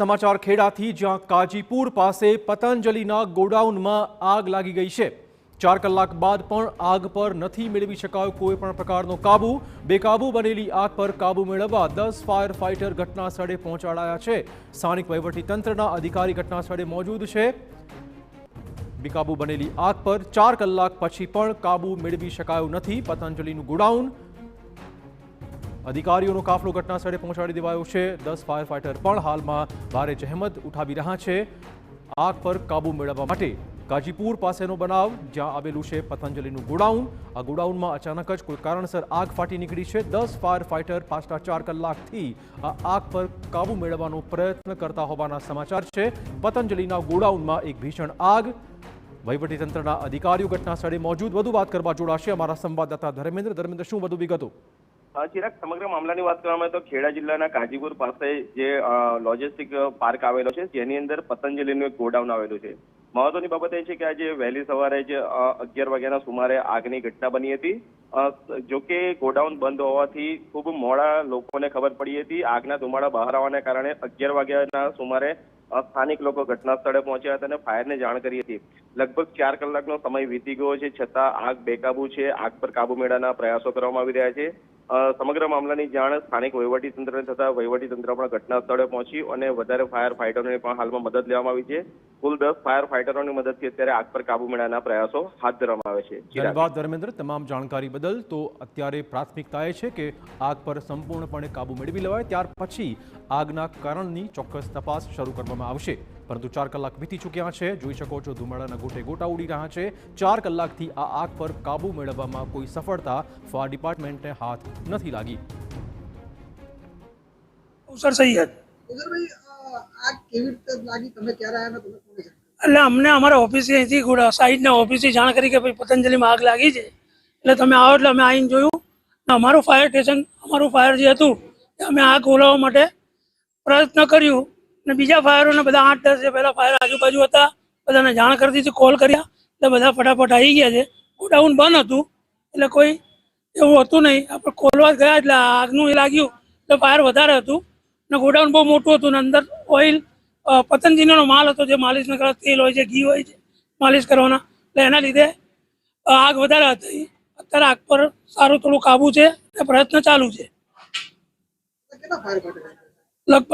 समाचार खेड़ाथी ज्यां काजीपुर पासे पतंजलिना गोडाउનમાં आग लागी गई है। 4 કલાક બાદ પણ આગ પર નથી મેળવી શકાયો કોઈ પણ પ્રકારનો કાબુ। બેકાબુ બનેલી આગ પર કાબુ મેળવવા 10 ફાયર ફાઇટર ઘટના સ્થળે પહોંચાડાયા છે। સ્થાનિક વહીવટી તંત્રના અધિકારી ઘટના સ્થળે મોજૂદ છે। બેકાબુ બનેલી આગ પર 4 કલાક પછી પણ કાબુ મેળવી શકાયો નથી। પતંજલિનું ગોડાઉન अधिकारीओं काफलो घटना स्थले पहुंचाड़ी देवायो छे। 10 फायर फाइटर पण हालमां भारे जहमत उठावी रह्या छे। आग पर काबू मेळववा माटे काजीपुर पासेनो बनाव ज्यां आवेलुं छे पतंजलिનું ગોડાઉન। आ ગોડાઉનમાં अचानक ज कोई कारणसर आग फाटी निकળી છે। 10 फायर फाइटर पाछला 4 કલાકથી आ आग पर काबू मेळवવાનો प्रयत्न करता होवाना समाचार છે। पतंजलिના ગોડાઉનમાં एक भीषण आग। वहीवटीतंत्रना अधिकारीओ घटना स्थळे मौजूद। વધુ વાત કરવા જોડાશે અમારા સંવાદદાતા ધર્મેન્દ્ર। શું વધુ વિગતો? ચિરાગ, સમગ્ર મામલાની વાત કરવામાં તો ખેડા જિલ્લાના કાજીપુર પાસે જે લોજિસ્ટિક પાર્ક આવેલો છે જેની અંદર પતંજલિનું એક ગોડાઉન આવેલું છે। મહત્વની બાબત એ છે કે આજે વહેલી સવારે જ 11 વાગ્યાના સુમારે આગની ઘટના બની હતી। જોકે ગોડાઉન બંધ હોવાથી ખૂબ મોડા લોકોને ખબર પડી હતી। આગના ધુમાડા બહાર આવવાને કારણે 11 વાગ્યાના સુમારે સ્થાનિક લોકો ઘટના સ્થળે પહોંચ્યા હતા અને ફાયરને જાણ કરી હતી। લગભગ 4 કલાકનો સમય વીતી ગયો છે છતાં આગ બેકાબુ છે। આગ પર કાબુ મેળવવાના પ્રયાસો કરવામાં આવી રહ્યા છે। સમગ્ર મામલાની જાણ સ્થાનિક વહીવટીતંત્રને થતા વહીવટીતંત્ર પણ ઘટના સ્થળે પહોંચી અને વધારે ફાયર ફાઇટરોની પણ હાલમાં મદદ લેવામાં આવી છે। કુલ 10 ફાયર ફાઇટરોની મદદથી અત્યારે આગ પર કાબુ મેળવવાના પ્રયાસો હાથ ધરવામાં આવે છે। ધન્યવાદ ધર્મેન્દ્ર, તમામ જાણકારી બદલ। તો અત્યારે પ્રાથમિકતા એ છે કે આગ પર સંપૂર્ણપણે કાબુ મેળવી લેવાય, ત્યાર પછી આગના કારણની ચોક્કસ તપાસ શરૂ કરવામાં આવશે। પરંતુ 4 કલાક વીતી ચૂક્યા છે। જોઈ શકો છો ધુમાડાના ગોટે ગોટા ઉડી રહ્યા છે। 4 કલાકથી આ આગ પર કાબુ મેળવવામાં કોઈ સફળતા ફાયર ડિપાર્ટમેન્ટને હાથ નથી લાગી। સર સૈયદ આગ કેવી રીતે લાગી, તમે ક્યારે આવ્યા, તમે કોને જાણ? એટલે અમને અમારા ઓફિસે અહીંથી સાઈડના ઓફિસે જાણ કરી કે ભાઈ પતંજલિમાં આગ લાગી છે, એટલે તમે આવો એટલે અમે આવીને જોયું। અમારું ફાયર સ્ટેશન, અમારું ફાયર જે હતું અમે આગ ઓલાવવા માટે પ્રયત્ન કર્યું અને બીજા ફાયરોને બધા 8-10 જે પહેલાં ફાયર આજુબાજુ હતા બધાને જાણ કરી દીધી, કોલ કર્યા એટલે બધા ફટાફટ આવી ગયા છે। ગોડાઉન બંધ હતું એટલે કોઈ એવું હતું નહીં। આપણે ખોલવા ગયા એટલે આગનું એ લાગ્યું એટલે ફાયર વધારે હતું અને ગોડાઉન બહુ મોટું હતું ને અંદર ઓઇલ પતંજલિનો માલ હતો જે માલિશને કરવા તેલ હોય છે, ઘી હોય છે માલિશ કરવાના, એટલે એના લીધે આગ વધારે હતી। અત્યારે આગ પર સારું થોડું કાબુ છે અને પ્રયત્ન ચાલુ છે। કેટલા ફાયર ફાઇટર? લગભગ